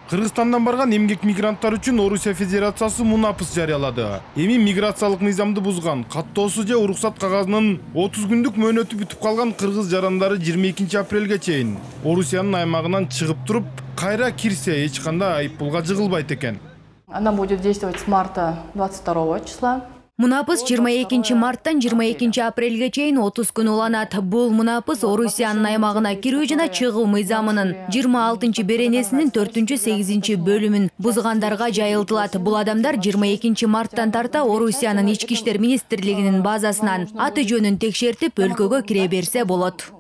Кыргызстандан барган эмгек мигранттар үчүн Орусия Федерациясы мунапыс жарыялады. Эми миграциялык мыйзамды бузган, каттоосу же уруксат кагазынын 30 күндүк мөөнөтү бүтүп калган кыргыз жарандары 22 апрелге чейин Орусиянын аймагынан чыгып туруп, кайра кирсе эч кандай айыппулга жыгылбайт экен. Она будет действовать с марта 22 числа. Мунапыс 22 марттан 22 апрелге чейин 30 күн уланат. Бул мунапыс Орусиянын аймагына кирүү жана чыгуу мыйзамынын 26 беренесинин 4-8 бөлүмүн бузгандарга жайылтылат. Бул адамдар 22 марттан тарта Орусиянын ички иштер министрлигинин базасынан аты жөнүн текшертип өлкөгө кире берсе болот.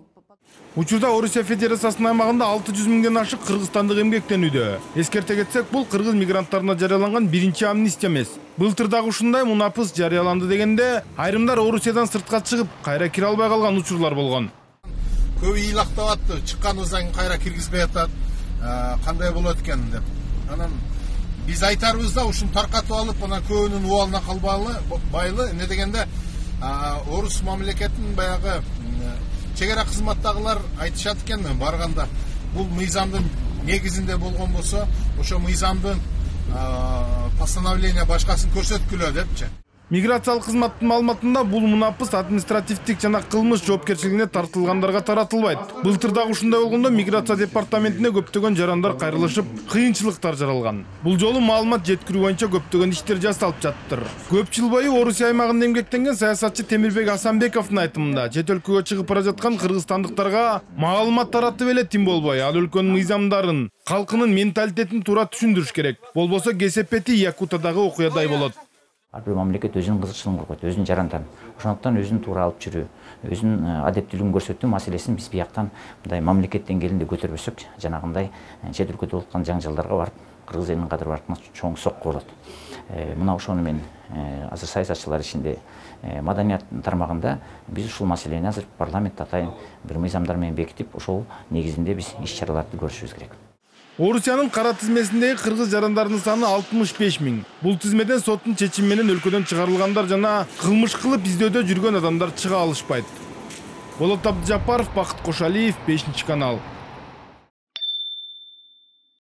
Учурда Орусия Федерациясынын аймагында 600 миңден ашык кыргызстандык эмгектенүүдө. Эскерте кетсек, бул кыргыз мигранттарына жарыяланган биринчи амнистия эмес. Былтыр дагы ушундай мунапыс жарыяланды дегенде, айрымдар Орусиядан сыртка чыгып, кайра кире албай калган учурлар болгон. Көбү ыйлактап атты, чыкканыбыздан кайра киргизбей атат, кандай болот экен деп. Анан биз айтарбыз да ушуну таркатып алып, ана көбүнүн убалына калбайлы, эмне дегенде, орус мамлекетинин баягы чегара кызматтагылар айтышат экен барганда, бул мыйзамдын негизинде болгон болсо, ошо мыйзамдын постановление башкасын көрсөткүлө депчи. Миграциялык кызматтын маалыматында бул мунапыс административдик жана кылмыш жоопкерчилигине тартылгандарга таратылбайт. Былтыр дагы ушундай болгондо миграция департаментине көптөгөн жарандар кайрылышып, кыйынчылыктар жаралган. Бул жолу маалымат жеткирүү боюнча көптөгөн иштер жасалып жаттыр. Көп жыл бою Орусия аймагында эмгектенген саясатчы Темирбек Асанбековдун айтымында, чет өлкөгө чыгып бара жаткан кыргызстандыктарга маалымат таратып эле тим болбой, ал өлкөнүн мыйзамдарын, калкынын менталитетин туура түшүндүрүш керек. Болбосо Кесепети Якутадагы окуядай болот. Ар бир мамлекет өзүнүн кызыкчылыгын коргойт, өзүнүн жарандарын. Ошондуктан өзүн туура алып жүрүү, өзүнүн адептүүлүгүн көрсөтүү маселесин биз бияктан мындай мамлекет деңгээлинде көтөрбөсөк, жанагындай чет өлкөдө болуп аткан жаңжалдарга барып, кыргыз элинин кадыр барып чоң сокку болот. Мына ошону мен азыр саясатчылар ичинде маданият тармагында биз ушул маселени азыр парламентте атайын бир мыйзамдар менен бекитип, ошол негизинде биз иш-чараларды көрүшүбүз керек. Орусиянын кара тизмесиндеги кыргыз жарандарынын саны 65 миң. Бул тизмеден соттун чечими менен өлкөдөн чыгарылгандар жана кылмыш кылып издөөдө жүргөн адамдар чыга алышпайт. Болот Абдыжапаров, Бакыт Кошалиев, 5 канал.